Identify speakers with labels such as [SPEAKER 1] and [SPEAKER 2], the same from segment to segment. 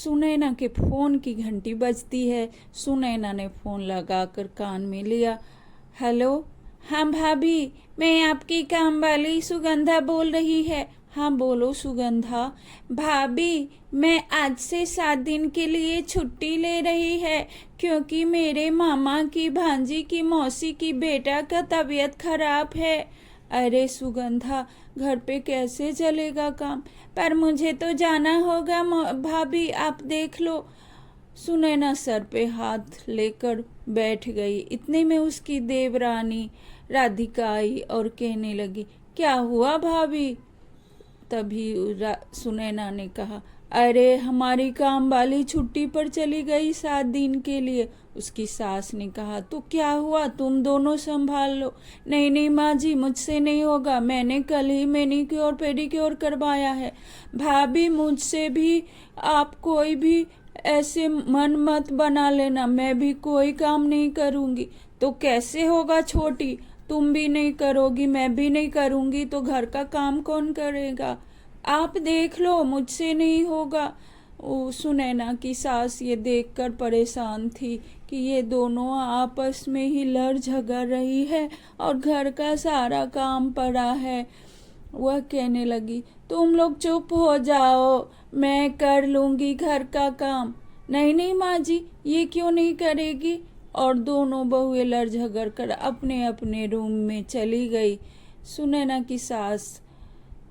[SPEAKER 1] सुनैना के फ़ोन की घंटी बजती है। सुनैना ने फ़ोन लगाकर कान में लिया। हेलो, हाँ भाभी, मैं आपकी काम वाली सुगंधा बोल रही है। हाँ बोलो सुगंधा। भाभी, मैं आज से 7 दिन के लिए छुट्टी ले रही है क्योंकि मेरे मामा की भांजी की मौसी की बेटा का तबीयत खराब है। अरे सुगंधा, घर पे कैसे चलेगा काम? पर मुझे तो जाना होगा भाभी, आप देख लो। सुनैना सर पे हाथ लेकर बैठ गई। इतने में उसकी देवरानी राधिका आई और कहने लगी, क्या हुआ भाभी? तभी सुनैना ने कहा, अरे हमारी काम वाली छुट्टी पर चली गई 7 दिन के लिए। उसकी सास ने कहा, तो क्या हुआ, तुम दोनों संभाल लो। नहीं नहीं माँ जी, मुझसे नहीं होगा, मैंने कल ही मैनीक्योर पेडिक्योर करवाया है। भाभी, मुझसे भी आप कोई भी ऐसे मन मत बना लेना, मैं भी कोई काम नहीं करूँगी। तो कैसे होगा छोटी, तुम भी नहीं करोगी, मैं भी नहीं करूँगी, तो घर का काम कौन करेगा? आप देख लो, मुझसे नहीं होगा। सुनैना की सास ये देखकर परेशान थी कि ये दोनों आपस में ही लड़ झगड़ रही है और घर का सारा काम पड़ा है। वह कहने लगी, तुम लोग चुप हो जाओ, मैं कर लूँगी घर का काम। नहीं नहीं माँ जी, ये क्यों नहीं करेगी? और दोनों बहुएं लड़ झगड़ कर अपने अपने रूम में चली गई। सुनैना की सास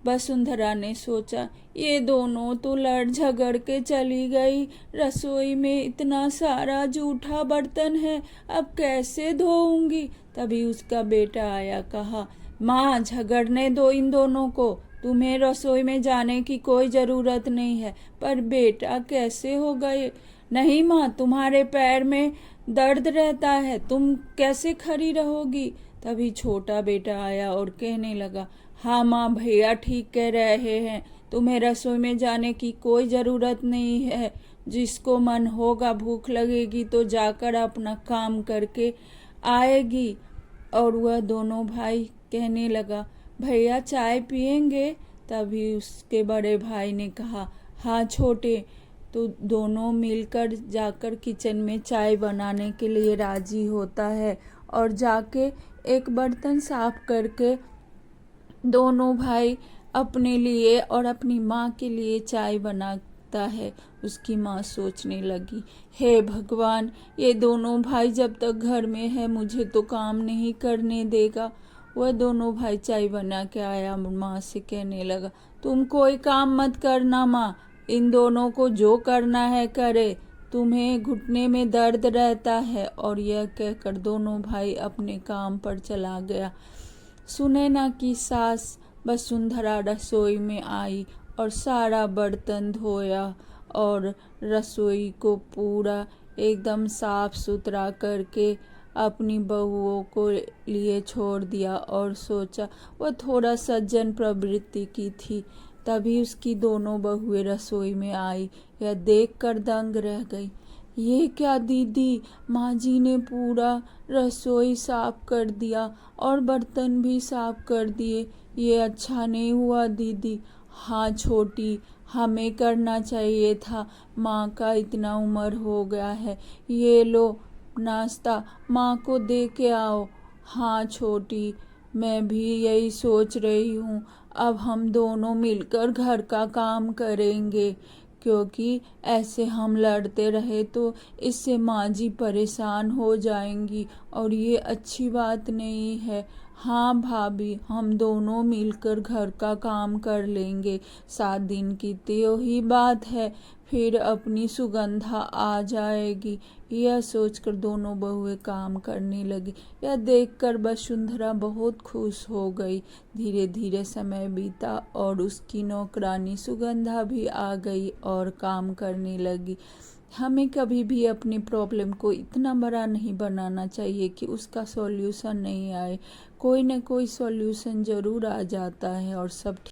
[SPEAKER 1] वसुंधरा ने सोचा, ये दोनों तो लड़ झगड़ के चली गई, रसोई में इतना सारा जूठा बर्तन है, अब कैसे धोऊंगी? तभी उसका बेटा आया, कहा, माँ झगड़ने दो इन दोनों को, तुम्हें रसोई में जाने की कोई ज़रूरत नहीं है। पर बेटा कैसे हो गए? नहीं माँ, तुम्हारे पैर में दर्द रहता है, तुम कैसे खड़ी रहोगी? तभी छोटा बेटा आया और कहने लगा, हाँ माँ, भैया ठीक कह रहे हैं, तुम्हें रसोई में जाने की कोई ज़रूरत नहीं है। जिसको मन होगा, भूख लगेगी तो जाकर अपना काम करके आएगी। और वह दोनों भाई कहने लगा, भैया चाय पियेंगे? तभी उसके बड़े भाई ने कहा, हाँ छोटे। तो दोनों मिलकर जाकर किचन में चाय बनाने के लिए राजी होता है और जाके एक बर्तन साफ करके दोनों भाई अपने लिए और अपनी माँ के लिए चाय बनाता है। उसकी माँ सोचने लगी, हे भगवान, ये दोनों भाई जब तक घर में है मुझे तो काम नहीं करने देगा। वह दोनों भाई चाय बना के आया, माँ से कहने लगा, तुम कोई काम मत करना माँ, इन दोनों को जो करना है करे, तुम्हें घुटने में दर्द रहता है। और यह कहकर दोनों भाई अपने काम पर चला गया। सुनैना की सास वसुंधरा रसोई में आई और सारा बर्तन धोया और रसोई को पूरा एकदम साफ सुथरा करके अपनी बहुओं को लिए छोड़ दिया और सोचा। वह थोड़ा सज्जन प्रवृत्ति की थी। तभी उसकी दोनों बहुएं रसोई में आई। यह देखकर दंग रह गई। ये क्या दीदी, माँ जी ने पूरा रसोई साफ कर दिया और बर्तन भी साफ कर दिए, ये अच्छा नहीं हुआ दीदी। हाँ छोटी, हमें करना चाहिए था, माँ का इतना उम्र हो गया है। ये लो नाश्ता, माँ को दे के आओ। हाँ छोटी, मैं भी यही सोच रही हूँ, अब हम दोनों मिलकर घर का काम करेंगे, क्योंकि ऐसे हम लड़ते रहे तो इससे माँ जी परेशान हो जाएंगी और ये अच्छी बात नहीं है। हाँ भाभी, हम दोनों मिलकर घर का काम कर लेंगे, 7 दिन की तो ही बात है, फिर अपनी सुगंधा आ जाएगी। यह सोचकर दोनों बहुएं काम करने लगी। यह देखकर वसुंधरा बहुत खुश हो गई। धीरे धीरे समय बीता और उसकी नौकरानी सुगंधा भी आ गई और काम करने लगी। हमें कभी भी अपनी प्रॉब्लम को इतना बड़ा नहीं बनाना चाहिए कि उसका सॉल्यूशन नहीं आए। कोई ना कोई सॉल्यूशन ज़रूर आ जाता है और सब